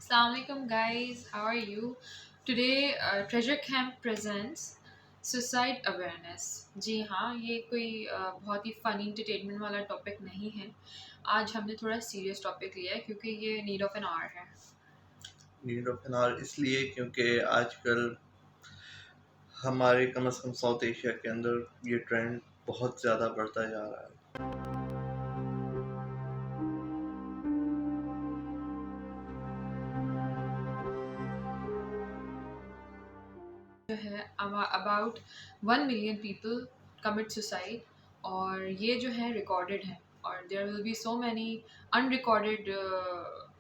Assalamualaikum guys, how are you? Today Treasure Camp presents suicide awareness. जी हाँ, ये कोई बहुत ही फ़नी इंटरटेनमेंट वाला टॉपिक नहीं है। आज हमने थोड़ा सीरियस टॉपिक लिया है क्योंकि ये नीड ऑफ एन आवर है। नीड ऑफ एन आवर इसलिए क्योंकि आजकल हमारे कम से कम साउथ एशिया के अंदर ये ट्रेंड बहुत ज़्यादा बढ़ता जा रहा है। जो है about 1 million people commit suicide, और ये जो है रिकॉर्डेड है, और there will be so many unrecorded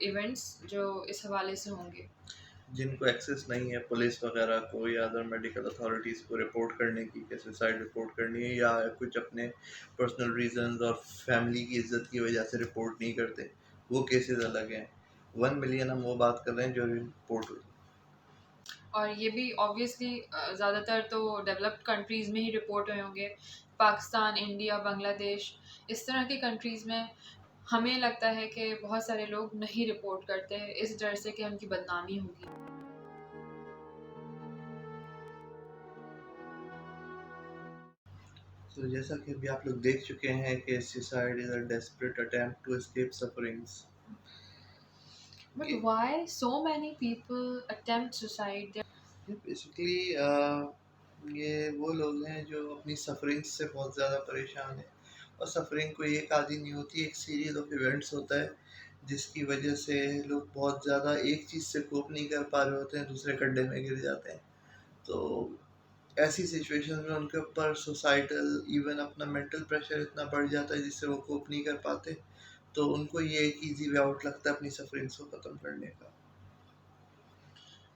events जो इस हवाले से होंगे। जिनको एक्सेस नहीं है पुलिस वगैरह को या अदर मेडिकल अथॉरिटीज़ को रिपोर्ट करने की कि सुसाइड रिपोर्ट करनी है, या कुछ अपने पर्सनल रीजंस और फैमिली की इज्जत की वजह से रिपोर्ट नहीं करते, वो केसेस अलग हैं। 1 मिलियन हम वो बात कर रहे हैं जो रिपोर्ट हुई। और ये भी ऑब्वियसली ज़्यादातर तो डेवलप्ड कंट्रीज़ में ही रिपोर्ट हुए होंगे। पाकिस्तान, इंडिया, बांग्लादेश, इस तरह की कंट्रीज़ में हमें लगता है कि बहुत सारे लोग नहीं रिपोर्ट करते हैं इस डर से कि उनकी बदनामी होगी। तो जैसा कि अभी आप लोग देख चुके हैं कि suicide is a desperate attempt to escape sufferings. But why so many people attempt suicide? Basically ये वो लोग हैं जो अपनी सफरिंग से बहुत ज़्यादा परेशान हैं, और सफरिंग कोई एक आदि नहीं होती, एक सीरीज ऑफ इवेंट्स होता है जिसकी वजह से लोग बहुत ज़्यादा एक चीज़ से कोप नहीं कर पा रहे होते हैं, दूसरे गड्ढे में गिर जाते हैं। तो ऐसी सिचुएशन में उनके ऊपर सोसाइटल इवन अपना मेंटल प्रेशर इतना बढ़ जाता है जिससे वो कोप नहीं कर पाते। तो उनको ये एक ईजी वे आउट लगता है अपनी सफरिंग्स को ख़त्म करने का।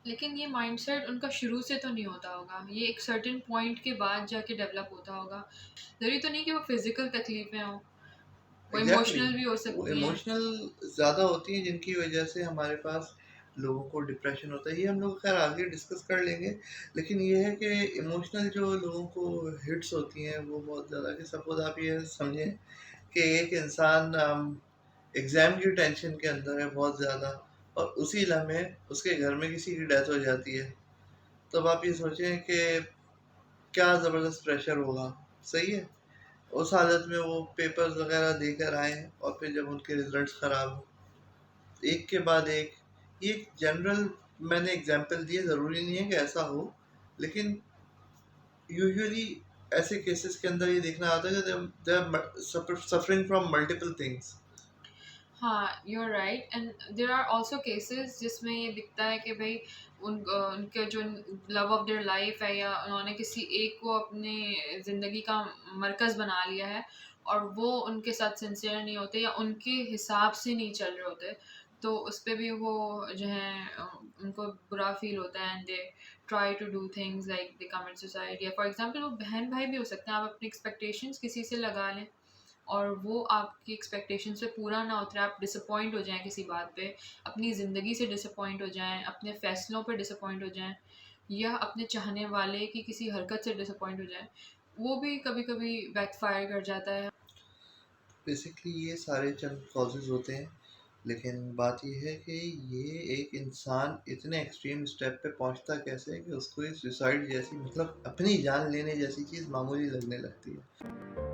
लेकिन ये माइंडसेट उनका शुरू से तो नहीं होता होगा, ये एक सर्टेन पॉइंट के बाद जाके डेवलप होता होगा। ज़रूरी तो नहीं कि वो फिज़िकल तकलीफ़ें हों, वो एग्जैक्टली इमोशनल भी हो वो सकती हैं। इमोशनल ज़्यादा होती हैं जिनकी वजह से हमारे पास लोगों को डिप्रेशन होता है। ये हम लोग खैर आगे डिस्कस कर लेंगे, लेकिन ये है कि इमोशनल जो लोगों को हिट्स होती हैं वो बहुत ज़्यादा, कि सपोज आप ये समझें कि एक इंसान एग्ज़ाम की टेंशन के अंदर है बहुत ज़्यादा, और उसी लम्हे उसके घर में किसी की डेथ हो जाती है। तब आप ये सोचें कि क्या ज़बरदस्त प्रेशर होगा। सही है, उस हालत में वो पेपर्स वगैरह देकर आए, और फिर जब उनके रिजल्ट्स ख़राब हो एक के बाद एक, ये जनरल मैंने एग्जांपल दिए, ज़रूरी नहीं है कि ऐसा हो, लेकिन यूजुअली ऐसे केसेस के अंदर ये देखना आता है कि they are suffering from multiple things. हाँ, you are right, and there are also cases जिसमें ये दिखता है कि भाई उनके जो लव ऑफ देयर लाइफ है, या उन्होंने किसी एक को अपने ज़िंदगी का मरकज़ बना लिया है, और वो उनके साथ सिंसियर नहीं होते या उनके हिसाब से नहीं चल रहे होते, तो उस पे भी वो जो है उनको बुरा फील होता है, and they try to do things like they commit suicide. या फॉर एग्जांपल वो बहन भाई भी हो सकते हैं। आप अपनी एक्सपेक्टेशंस किसी से लगा लें और वो आपकी एक्सपेक्टेशन से पूरा ना उतरे, आप डिसअपॉइंट हो जाएँ किसी बात पे, अपनी ज़िंदगी से डिसअपॉइंट हो जाएँ, अपने फ़ैसलों पे डिसअपॉइंट हो जाएँ, या अपने चाहने वाले की किसी हरकत से डिसअपॉइंट हो जाएँ, वो भी कभी-कभी बैकफ़ायर कर जाता है। बेसिकली ये सारे चंद कॉजेज होते हैं, लेकिन बात ये है कि ये एक इंसान इतने एक्सट्रीम स्टेप पे पहुंचता कैसे है कि उसको ये सुसाइड जैसी, मतलब अपनी जान लेने जैसी चीज़ मामूली लगने लगती है।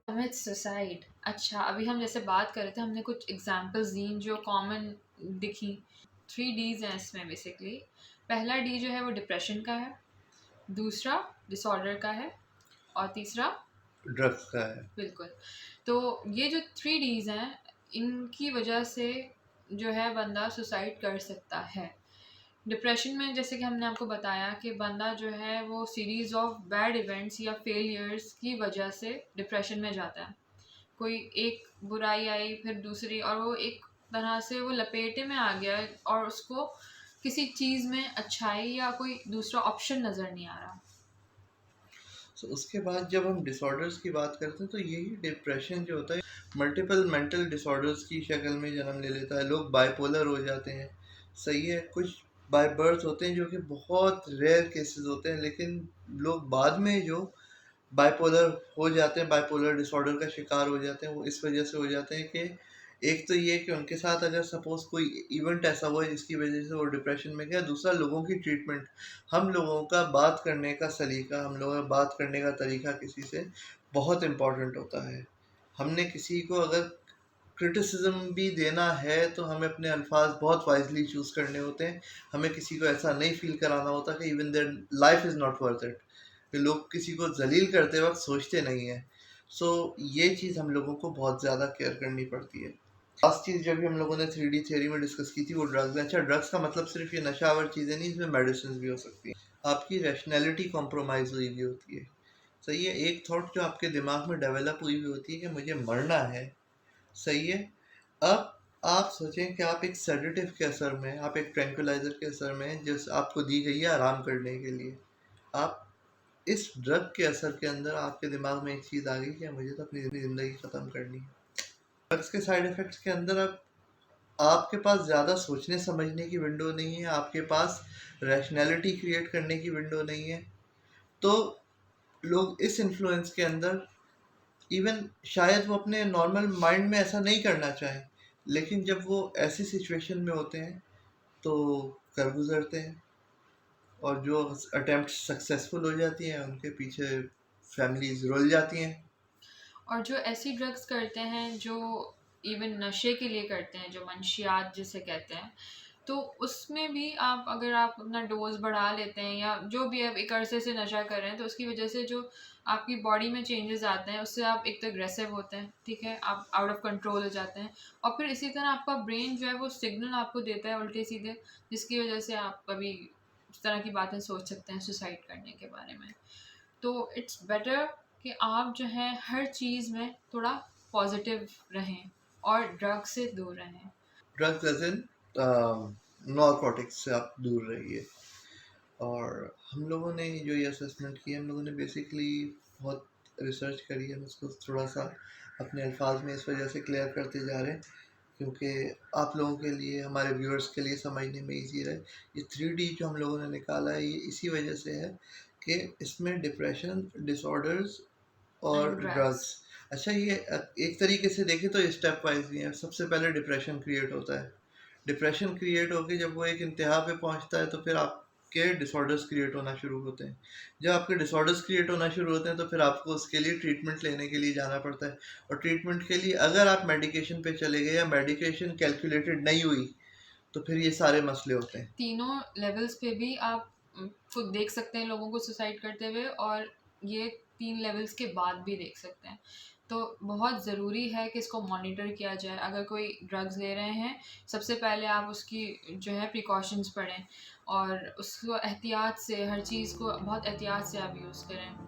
Commit suicide. अच्छा, अभी हम जैसे बात कर रहे थे, हमने कुछ एग्ज़ाम्पल्स दी जो कॉमन दिखी। 3 डीज़ हैं इसमें बेसिकली। पहला डी जो है वो डिप्रेशन का है, दूसरा डिसऑर्डर का है, और तीसरा ड्रग्स का है। बिल्कुल। तो ये जो 3 डीज़ हैं, इनकी वजह से जो है बंदा सुसाइड कर सकता है। डिप्रेशन में जैसे कि हमने आपको बताया कि बंदा जो है वो सीरीज़ ऑफ बैड इवेंट्स या फेलियर्स की वजह से डिप्रेशन में जाता है। कोई एक बुराई आई, फिर दूसरी, और वो एक तरह से वो लपेटे में आ गया, और उसको किसी चीज़ में अच्छाई या कोई दूसरा ऑप्शन नज़र नहीं आ रहा। तो उसके बाद जब हम डिसऑर्डर्स की बात करते हैं तो यही डिप्रेशन जो होता है मल्टीपल मेंटल डिसऑर्डर्स की शक्ल में जन्म ले लेता है। लोग बाइपोलर हो जाते हैं। सही है, कुछ बाय बर्थ होते हैं जो कि बहुत रेयर केसेस होते हैं, लेकिन लोग बाद में जो बाइपोलर हो जाते हैं, बाइपोलर डिसऑर्डर का शिकार हो जाते हैं। वो इस वजह से हो जाते हैं कि एक तो ये कि उनके साथ अगर सपोज कोई इवेंट ऐसा हुआ है जिसकी वजह से वो डिप्रेशन में गया, दूसरा लोगों की ट्रीटमेंट। हम लोगों का बात करने का सलीका, हम लोगों का बात करने का तरीका किसी से बहुत इम्पोर्टेंट होता है। हमने किसी को अगर क्रिटिसिज्म भी देना है तो हमें अपने अल्फाज बहुत वाइजली चूज करने होते हैं। हमें किसी को ऐसा नहीं फील कराना होता कि even their life is not worth it, कि लोग किसी को जलील करते वक्त सोचते नहीं हैं। सो ये चीज़ हम लोगों को बहुत ज़्यादा केयर करनी पड़ती है। लास्ट चीज़ जब भी हम लोगों ने 3D थ्योरी में डिस्कस की थी वो ड्रग्स है। अच्छा, ड्रग्स का मतलब सिर्फ ये नशावर चीज़ें नहीं, इसमें मेडिसिन भी हो सकती हैं। आपकी रैशनैलिटी कॉम्प्रोमाइज़ हुई भी होती है। सही है, एक थॉट जो आपके दिमाग में डेवलप हुई भी होती है कि मुझे मरना है। सही है। अब आप सोचें कि आप एक सेडेटिव के असर में, आप एक ट्रैंक्विलाइजर के असर में, जिस आपको दी गई है आराम करने के लिए, आप इस ड्रग के असर के अंदर आपके दिमाग में एक चीज़ आ गई कि मुझे तो अपनी ज़िंदगी ख़त्म करनी है। ड्रग्स के साइड इफ़ेक्ट्स के अंदर अब आपके पास ज़्यादा सोचने समझने की विंडो नहीं है, आपके पास रैशनैलिटी क्रिएट करने की विंडो नहीं है। तो लोग इस इन्फ्लुएंस के अंदर इवन शायद वो अपने नॉर्मल माइंड में ऐसा नहीं करना चाहें, लेकिन जब वो ऐसी सिचुएशन में होते हैं तो कर गुजरते हैं। और जो अटेम्प्ट सक्सेसफुल हो जाती हैं उनके पीछे फैमिलीज रुल जाती हैं। और जो ऐसी ड्रग्स करते हैं जो इवन नशे के लिए करते हैं, जो मंशियात जिसे कहते हैं, तो उसमें भी आप अगर आप अपना डोज बढ़ा लेते हैं या जो भी आप एक अरसे से नशा कर रहे हैं, तो उसकी वजह से जो आपकी बॉडी में चेंजेस आते हैं उससे आप एक तो एग्रेसिव होते हैं, ठीक है, आप आउट ऑफ कंट्रोल हो जाते हैं। और फिर इसी तरह आपका ब्रेन जो है वो सिग्नल आपको देता है उल्टे सीधे, जिसकी वजह से आप कभी इस तरह की बातें सोच सकते हैं सुसाइड करने के बारे में। तो इट्स बेटर कि आप जो है हर चीज़ में थोड़ा पॉजिटिव रहें और ड्रग से दूर रहें। ड्रग्स एज इन नॉर्कोटिक्स से आप दूर रहिए। और हम लोगों ने जो ये असेसमेंट की है, हम लोगों ने बेसिकली बहुत रिसर्च करी है। उसको थोड़ा सा अपने अल्फाज में इस वजह से क्लियर करते जा रहे हैं क्योंकि आप लोगों के लिए, हमारे व्यूअर्स के लिए समझने में ईजी रहे। ये 3D जो हम लोगों ने निकाला है ये इसी वजह से है कि इसमें डिप्रेशन डिसऑर्डर्स और एंड ड्रग्स। ड्रग्स। अच्छा, ये एक तरीके से देखें तो स्टेप वाइज भी है। सबसे पहले डिप्रेशन क्रिएट होता है। डिप्रेशन क्रिएट होकर जब वो एक इंतहा पे पहुंचता है तो फिर आपके डिसऑर्डर्स क्रिएट होना शुरू होते हैं। जब आपके डिसऑर्डर्स क्रिएट होना शुरू होते हैं तो फिर आपको उसके लिए ट्रीटमेंट लेने के लिए जाना पड़ता है। और ट्रीटमेंट के लिए अगर आप मेडिकेशन पे चले गए या मेडिकेशन कैलकुलेटेड नहीं हुई तो फिर ये सारे मसले होते हैं। तीनों लेवल्स पे भी आप खुद देख सकते हैं लोगों को सुसाइड करते हुए, और ये 3 लेवल्स के बाद भी देख सकते हैं। तो बहुत ज़रूरी है कि इसको मॉनिटर किया जाए। अगर कोई ड्रग्स ले रहे हैं, सबसे पहले आप उसकी जो है प्रिकॉशंस पढ़ें और उसको एहतियात से, हर चीज़ को बहुत एहतियात से आप यूज़ करें।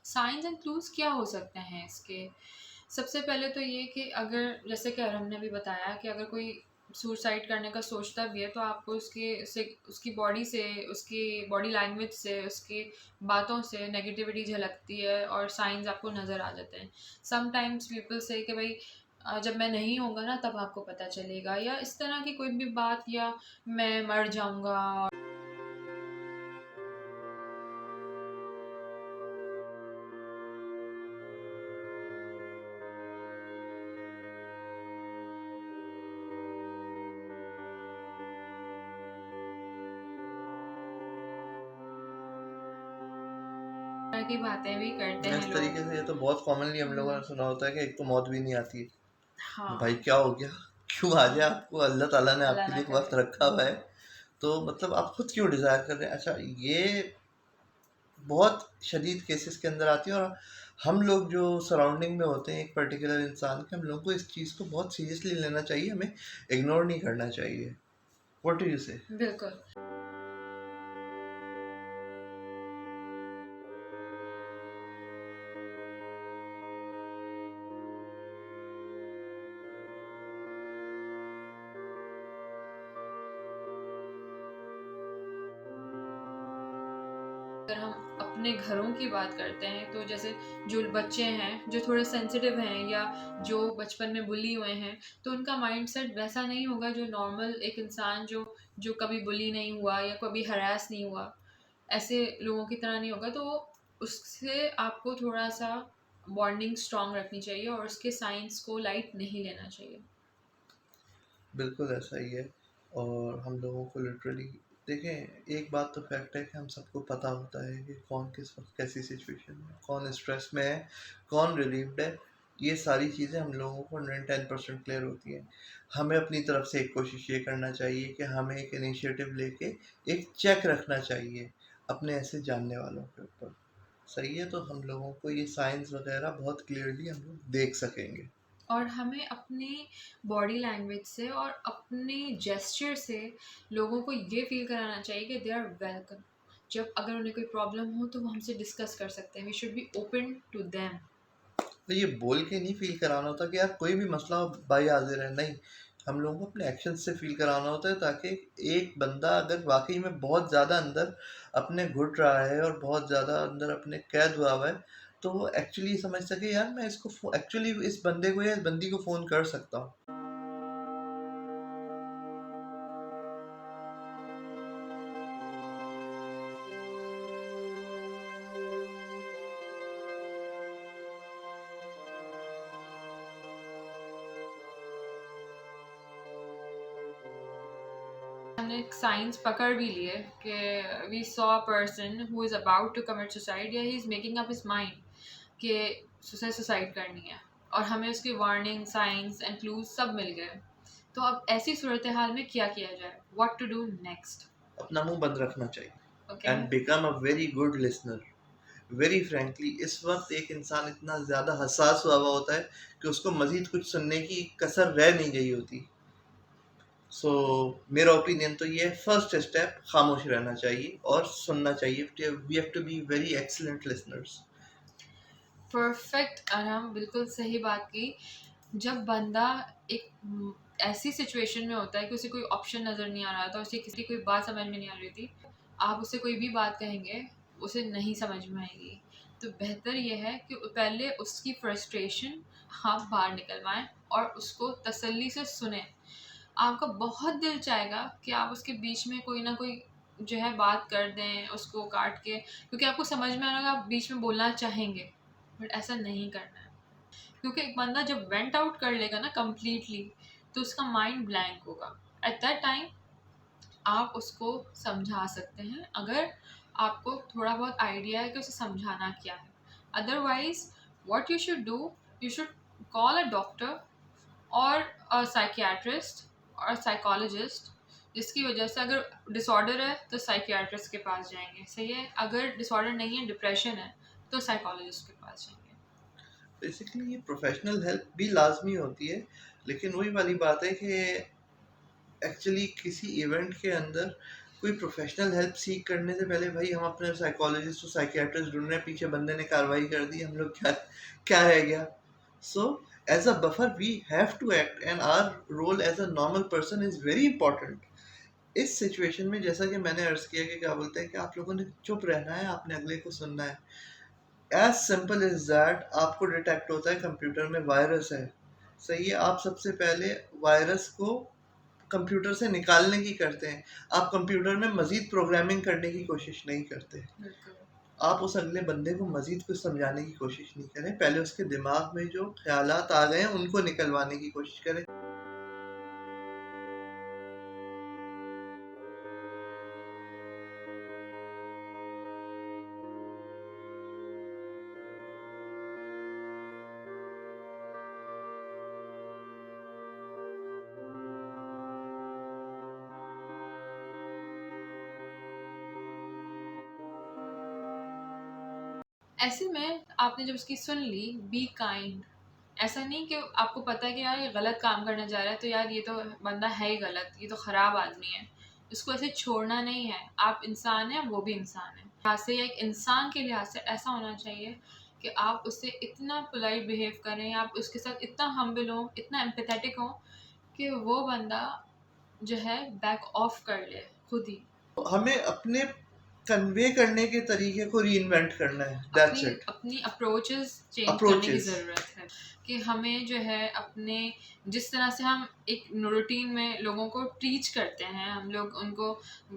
साइंस एंड क्लूज़ क्या हो सकते हैं इसके? सबसे पहले तो ये कि अगर जैसे कि अरहम ने भी बताया कि अगर कोई सुसाइड करने का सोचता भी है तो आपको उसकी बॉडी से, उसकी बॉडी लैंग्वेज से, उसकी बातों से नेगेटिविटी झलकती है और साइंस आपको नज़र आ जाते हैं। समटाइम्स पीपल से कि भाई जब मैं नहीं होऊँगा ना तब आपको पता चलेगा, या इस तरह की कोई भी बात, या मैं मर जाऊँगा। तरह की बातें भी करते इस हैं तरीके लोग। से ये तो बहुत कॉमनली हम लोगों हम्म। ने सुना होता है कि एक तो मौत भी नहीं आती है। भाई हाँ। क्या हो गया, क्यों आ जाए, आपको अल्लाह ताला ने अल्लाह आपके ना लिए एक करे। वक्त रखा हुआ है। तो मतलब आप खुद क्यों डिज़ायर कर रहे हैं। अच्छा, ये बहुत शदीद केसेस के अंदर आती है। और हम लोग जो सराउंडिंग में होते हैं एक पर्टिकुलर इंसान के, हम लोग को इस चीज़ को बहुत सीरियसली लेना चाहिए, हमें इग्नोर नहीं करना चाहिए। व्हाट डू यू से? बिल्कुल। अगर हम अपने घरों की बात करते हैं तो जैसे जो बच्चे हैं जो थोड़े सेंसिटिव हैं या जो बचपन में बुली हुए हैं, तो उनका माइंडसेट वैसा नहीं होगा जो नॉर्मल एक इंसान जो जो कभी बुली नहीं हुआ या कभी हरास नहीं हुआ, ऐसे लोगों की तरह नहीं होगा। तो उससे आपको थोड़ा सा बॉन्डिंग स्ट्रांग रखनी चाहिए और उसके साइंस को लाइट नहीं लेना चाहिए। बिल्कुल ऐसा ही है। और हम लोगों को लिटरली देखें, एक बात तो फैक्ट है कि हम सबको पता होता है कि कौन किस वक्त कैसी सिचुएशन में, कौन स्ट्रेस में है, कौन रिलीव्ड है। ये सारी चीज़ें हम लोगों को 110% क्लियर होती हैं। हमें अपनी तरफ से एक कोशिश ये करना चाहिए कि हमें एक इनिशिएटिव लेके एक चेक रखना चाहिए अपने ऐसे जानने वालों के ऊपर। सही है, तो हम लोगों को ये साइंस वगैरह बहुत क्लियरली हम लोग देख सकेंगे। और हमें अपने बॉडी लैंग्वेज से और अपने जेस्चर से लोगों को ये फील कराना चाहिए कि दे आर वेलकम। जब अगर उन्हें कोई प्रॉब्लम हो तो वो हमसे डिस्कस कर सकते हैं, we should be open to them. तो ये बोल के नहीं फील कराना होता कि यार कोई भी मसला हो भाई हाजिर है, नहीं। हम लोगों को अपने एक्शन से फील कराना होता है, ताकि एक बंदा अगर वाकई में बहुत ज़्यादा अंदर अपने घुट रहा है और बहुत ज़्यादा अंदर अपने कैद हुआ हुआ है, तो वो एक्चुअली समझ सके यार मैं इसको एक्चुअली इस बंदे को या इस बंदी को फ़ोन कर सकता हूँ। हमने साइंस पकड़ भी लिए कि we saw a person who is about to commit suicide या he is making up his mind कि सुसाइड करनी है, और हमें उसकी वार्निंग साइंस एंड क्लूज सब मिल गए। तो अब ऐसी सूरत हाल में क्या किया जाए, व्हाट टू डू नेक्स्ट? अपना मुंह बंद रखना चाहिए okay. And become a very good listener. Very frankly इस वक्त एक इंसान इतना ज़्यादा हसास हुआ हुआ होता है कि उसको मज़ीद कुछ सुनने की कसर रह नहीं गई होती। सो मेरा ओपिनियन तो ये है, फर्स्ट स्टेप खामोश रहना चाहिए और सुनना चाहिए। We have to be very excellent listeners. Perfect आराम, बिल्कुल सही बात की। जब बंदा एक ऐसी सिचुएशन में होता है कि उसे कोई ऑप्शन नज़र नहीं आ रहा था, उसे किसी कोई बात समझ में नहीं आ रही थी, आप उसे कोई भी बात कहेंगे उसे नहीं समझ में आएगी। तो बेहतर यह है कि पहले उसकी फ्रस्ट्रेशन आप बाहर निकलवाएं और उसको तसल्ली से सुने। आपका बहुत दिल चाहेगा कि आप उसके बीच में कोई ना कोई जो है बात कर दें उसको काट के, क्योंकि आपको समझ में आ रहा है आप बीच में बोलना चाहेंगे, बट ऐसा नहीं करना है। क्योंकि एक बंदा जब वेंट आउट कर लेगा ना कम्प्लीटली, तो उसका माइंड ब्लैंक होगा। एट दैट टाइम आप उसको समझा सकते हैं, अगर आपको थोड़ा बहुत आइडिया है कि उसे समझाना क्या है। Otherwise what you should do, you should call a doctor और साइकियाट्रिस्ट और साइकोलॉजिस्ट, जिसकी वजह से अगर डिसऑर्डर है तो साइकियाट्रिस्ट के पास जाएंगे, सही है। अगर डिसऑर्डर नहीं है, डिप्रेशन है, तो साइकोलॉजिस्ट के पास जाएंगे। बेसिकली ये प्रोफेशनल हेल्प भी लाजमी होती है, लेकिन वही वाली बात है कि एक्चुअली किसी इवेंट के अंदर कोई प्रोफेशनल हेल्प सीख करने से पहले भाई हम अपने साइकोलॉजिस्ट और साइकियाट्रिस्ट ढूंढ रहे हैं, पीछे बंदे ने कार्रवाई कर दी, हम लोग क्या क्या रह गया। So as a buffer we have to act and our role as a normal person is very important. इस सिचुएशन में जैसा कि मैंने अर्ज किया कि क्या बोलते हैं कि आप लोगों ने चुप रहना है, आपने अगले को सुनना है। एज सिंपल एज दैट आपको डिटेक्ट होता है कंप्यूटर में वायरस है, सही है, आप सबसे पहले वायरस को कंप्यूटर से निकालने की करते हैं। आप कंप्यूटर में मजीद प्रोग्रामिंग करने की कोशिश नहीं करते। बिल्कुल। आप उस अगले बंदे को मजीद कुछ समझाने की कोशिश नहीं करें, पहले उसके दिमाग में जो ख्यालात आ गए हैं उनको निकलवाने की कोशिश करें। ऐसे में आपने जब उसकी सुन ली, बी काइंड। ऐसा नहीं कि आपको पता है कि यार ये गलत काम करने जा रहा है, तो यार ये तो बंदा है ही गलत, ये तो खराब आदमी है, इसको ऐसे छोड़ना नहीं है। आप इंसान हैं, वो भी इंसान है। लिहाज से या एक इंसान के लिहाज से ऐसा होना चाहिए कि आप उससे इतना पोलाइट बिहेव करें, आप उसके साथ इतना हम्बल हो, इतना एम्पैथेटिक हो कि वो बंदा जो है बैक ऑफ कर ले खुद ही। हमें अपने कन्वे करने के तरीके को रीइन्वेंट करना है, दैट्स अपनी इट। अपनी अप्रोचेस चेंज करने की अप्रोचेस। ज़रूरत है कि हमें जो है अपने जिस तरह से हम एक रूटीन में लोगों को टीच करते हैं, हम लोग उनको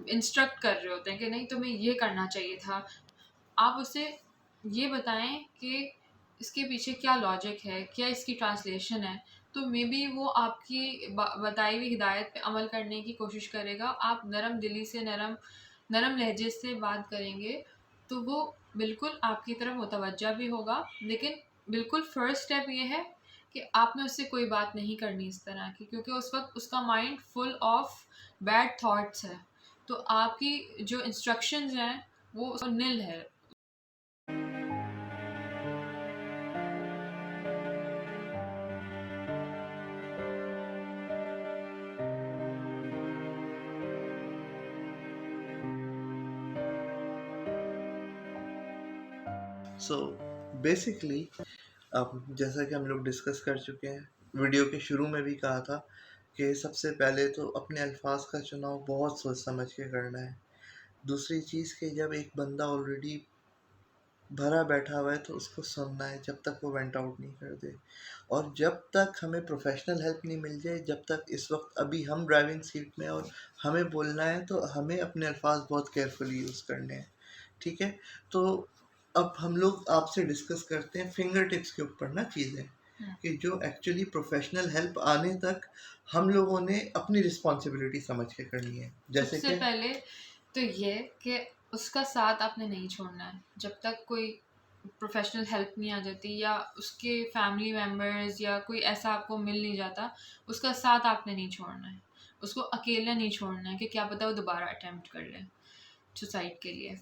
इंस्ट्रक्ट कर रहे होते हैं कि नहीं तुम्हें ये करना चाहिए था, आप उसे ये बताएं कि इसके पीछे क्या लॉजिक है, क्या इसकी ट्रांसलेशन है, तो मे बी वो आपकी बताई हुई हिदायत पे अमल करने की कोशिश करेगा। आप नरम दिली से नरम नरम लहजे से बात करेंगे तो वो बिल्कुल आपकी तरफ मुतवज्जा भी होगा। लेकिन बिल्कुल फर्स्ट स्टेप ये है कि आपने उससे कोई बात नहीं करनी इस तरह की, क्योंकि उस वक्त उसका mind full of bad thoughts है, तो आपकी जो इंस्ट्रक्शंस हैं वो निल है। सो बेसिकली अब जैसा कि हम लोग डिस्कस कर चुके हैं, वीडियो के शुरू में भी कहा था कि सबसे पहले तो अपने अल्फाज का चुनाव बहुत सोच समझ के करना है। दूसरी चीज़ कि जब एक बंदा ऑलरेडी भरा बैठा हुआ है तो उसको सुनना है जब तक वो वेंट आउट नहीं कर दे। और जब तक हमें प्रोफेशनल हेल्प नहीं मिल जाए, जब तक इस वक्त अभी हम ड्राइविंग सीट में और हमें बोलना है, तो हमें अपने अल्फाज बहुत केयरफुली यूज़ करने हैं। ठीक है? तो अब हम लोग आपसे डिस्कस करते हैं फिंगर टिप्स के ऊपर ना चीज़ें, कि जो एक्चुअली प्रोफेशनल हेल्प आने तक हम लोगों ने अपनी रिस्पॉन्सिबिलिटी समझ के करनी है। जैसे सबसे कि पहले तो ये कि उसका साथ आपने नहीं छोड़ना है जब तक कोई प्रोफेशनल हेल्प नहीं आ जाती, या उसके फैमिली मेम्बर्स या कोई ऐसा आपको मिल नहीं जाता, उसका साथ आपने नहीं छोड़ना है। उसको अकेला नहीं छोड़ना है कि क्या पता वो दोबारा अटेम्प्ट कर ले सुसाइड के लिए।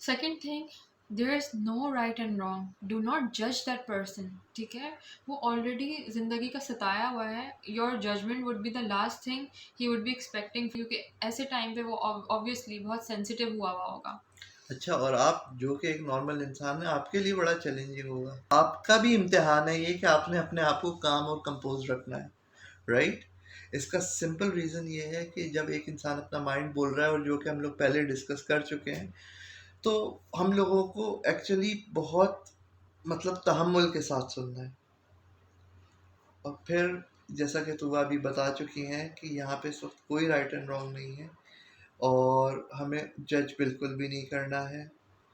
Second thing, there is no right and wrong, do not जज दैट पर्सन। ठीक है, वो ऑलरेडी ज़िंदगी का सताया हुआ है, your judgement would be the last thing he would be expecting, क्योंकि ऐसे टाइम पे वो ऑब्वियसली बहुत सेंसिटिव हुआ हुआ होगा। अच्छा, और आप जो कि एक नॉर्मल इंसान है, आपके लिए बड़ा चैलेंजिंग होगा। आपका भी इम्तिहान है ये कि आपने अपने आप को काम और कंपोज रखना है, राइट? इसका सिंपल रीज़न ये है कि जब एक इंसान अपना माइंड बोल रहा है, और जो कि हम लोग पहले डिस्कस कर चुके हैं, तो हम लोगों को एक्चुअली बहुत मतलब तहम्मुल के साथ सुनना है। और फिर जैसा कि तुम अभी बता चुकी हैं कि यहाँ पे इस वक्त कोई राइट एंड रॉन्ग नहीं है, और हमें जज बिल्कुल भी नहीं करना है।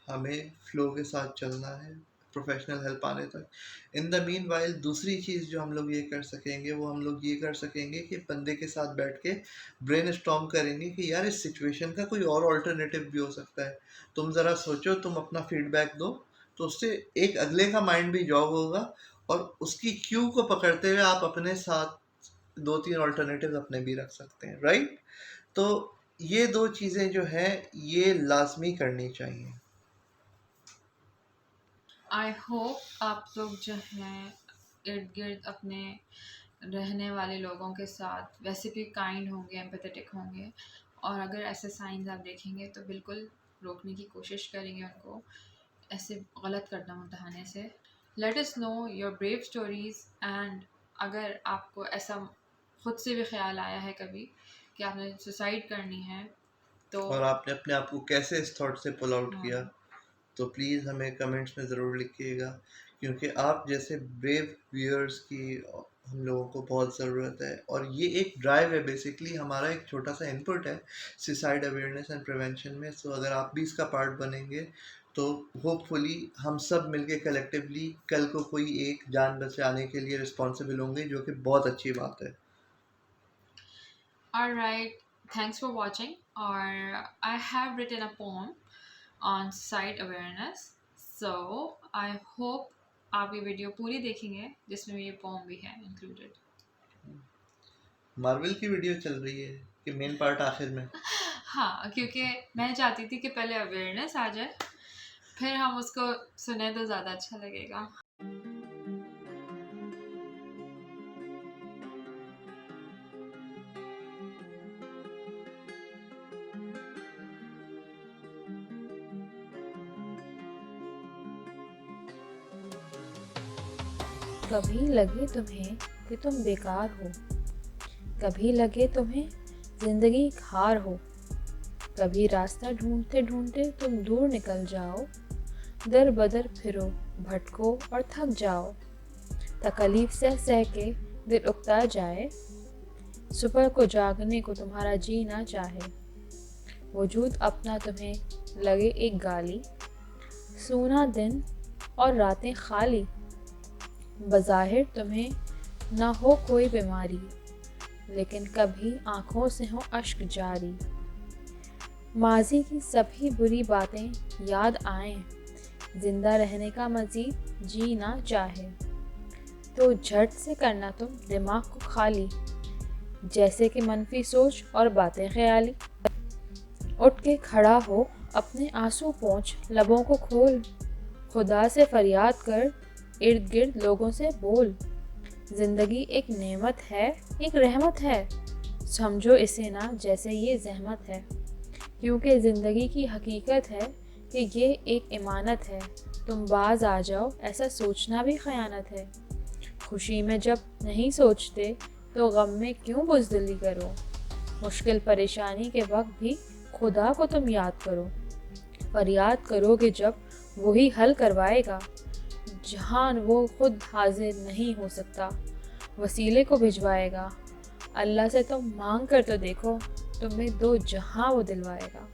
हमें फ्लो के साथ चलना है प्रोफेशनल हेल्प आने तक। इन द मीन वाइल दूसरी चीज़ जो हम लोग ये कर सकेंगे, वो हम लोग ये कर सकेंगे कि बंदे के साथ बैठ के ब्रेन स्टॉर्म करेंगे कि यार इस सिचुएशन का कोई और ऑल्टरनेटिव भी हो सकता है। तुम ज़रा सोचो, तुम अपना फीडबैक दो, तो उससे एक अगले का माइंड भी जॉग होगा, और उसकी क्यू को पकड़ते हुए आप अपने साथ दो तीन ऑल्टरनेटिव अपने भी रख सकते हैं, राइट? तो ये दो चीज़ें जो है ये लाजमी करनी चाहिए। आई होप आप लोग जो हैं इर्द गिर्द अपने रहने वाले लोगों के साथ वैसे भी काइंड होंगे, एम्पैथेटिक होंगे, और अगर ऐसे साइंस आप देखेंगे तो बिल्कुल रोकने की कोशिश करेंगे उनको ऐसे गलत कदम उठाने से। Let us know your brave stories, and अगर आपको ऐसा खुद से भी ख्याल आया है कभी कि आपने सुसाइड करनी है तो और आपने अपने आप को कैसे इस थॉट से पुल आउट हाँ, किया, तो प्लीज़ हमें कमेंट्स में ज़रूर लिखिएगा, क्योंकि आप जैसे ब्रेव व्यूअर्स की हम लोगों को बहुत ज़रूरत है। और ये एक ड्राइव है, बेसिकली हमारा एक छोटा सा इनपुट है सुसाइड अवेयरनेस एंड प्रिवेंशन में। सो अगर आप भी इसका पार्ट बनेंगे, तो होपफुली हम सब मिलके कलेक्टिवली कल को कोई एक जान बचाने के लिए रिस्पॉन्सिबल होंगे, जो कि बहुत अच्छी बात है। alright, thanks for watching. Or I have written a poem on suicide awareness, so I hope आप ये वीडियो पूरी देखेंगे जिसमें ये पोम भी है इंक्लूडेड। मार्वल की वीडियो चल रही है कि मेन पार्ट आखिर में? हाँ, क्योंकि मैं चाहती थी कि पहले अवेयरनेस आ जाए, फिर हम उसको सुने तो ज़्यादा अच्छा लगेगा। कभी लगे तुम्हें कि तुम बेकार हो, कभी लगे तुम्हें जिंदगी एक हार हो, कभी रास्ता ढूंढते ढूंढते तुम दूर निकल जाओ, दर बदर फिरो, भटको और थक जाओ, तकलीफ सह सह के दिल उकता जाए, सुबह को जागने को तुम्हारा जी ना चाहे, वजूद अपना तुम्हें लगे एक गाली, सूना दिन और रातें खाली, बज़ाहिर तुम्हें ना हो कोई बीमारी, लेकिन कभी आँखों से हो अश्क जारी, माजी की सभी बुरी बातें याद आएं, जिंदा रहने का मज़ीद जी ना चाहे, तो झट से करना तुम दिमाग को खाली, जैसे कि मनफी सोच और बातें ख्याली। उठ के खड़ा हो, अपने आंसू पोंछ, लबों को खोल, खुदा से फरियाद कर, इर्द गिर्द लोगों से बोल, जिंदगी एक नेमत है, एक रहमत है, समझो इसे ना जैसे ये जहमत है, क्योंकि ज़िंदगी की हकीकत है कि ये एक इमानत है, तुम बाज आ जाओ ऐसा सोचना भी खयानत है, खुशी में जब नहीं सोचते तो गम में क्यों बुज़दिली करो, मुश्किल परेशानी के वक्त भी खुदा को तुम याद करो, फरियाद करोगे जब वही हल करवाएगा, जहां वो खुद हाजिर नहीं हो सकता वसीले को भिजवाएगा, अल्लाह से तुम मांग कर तो देखो, तुम्हें दो जहां वो दिलवाएगा।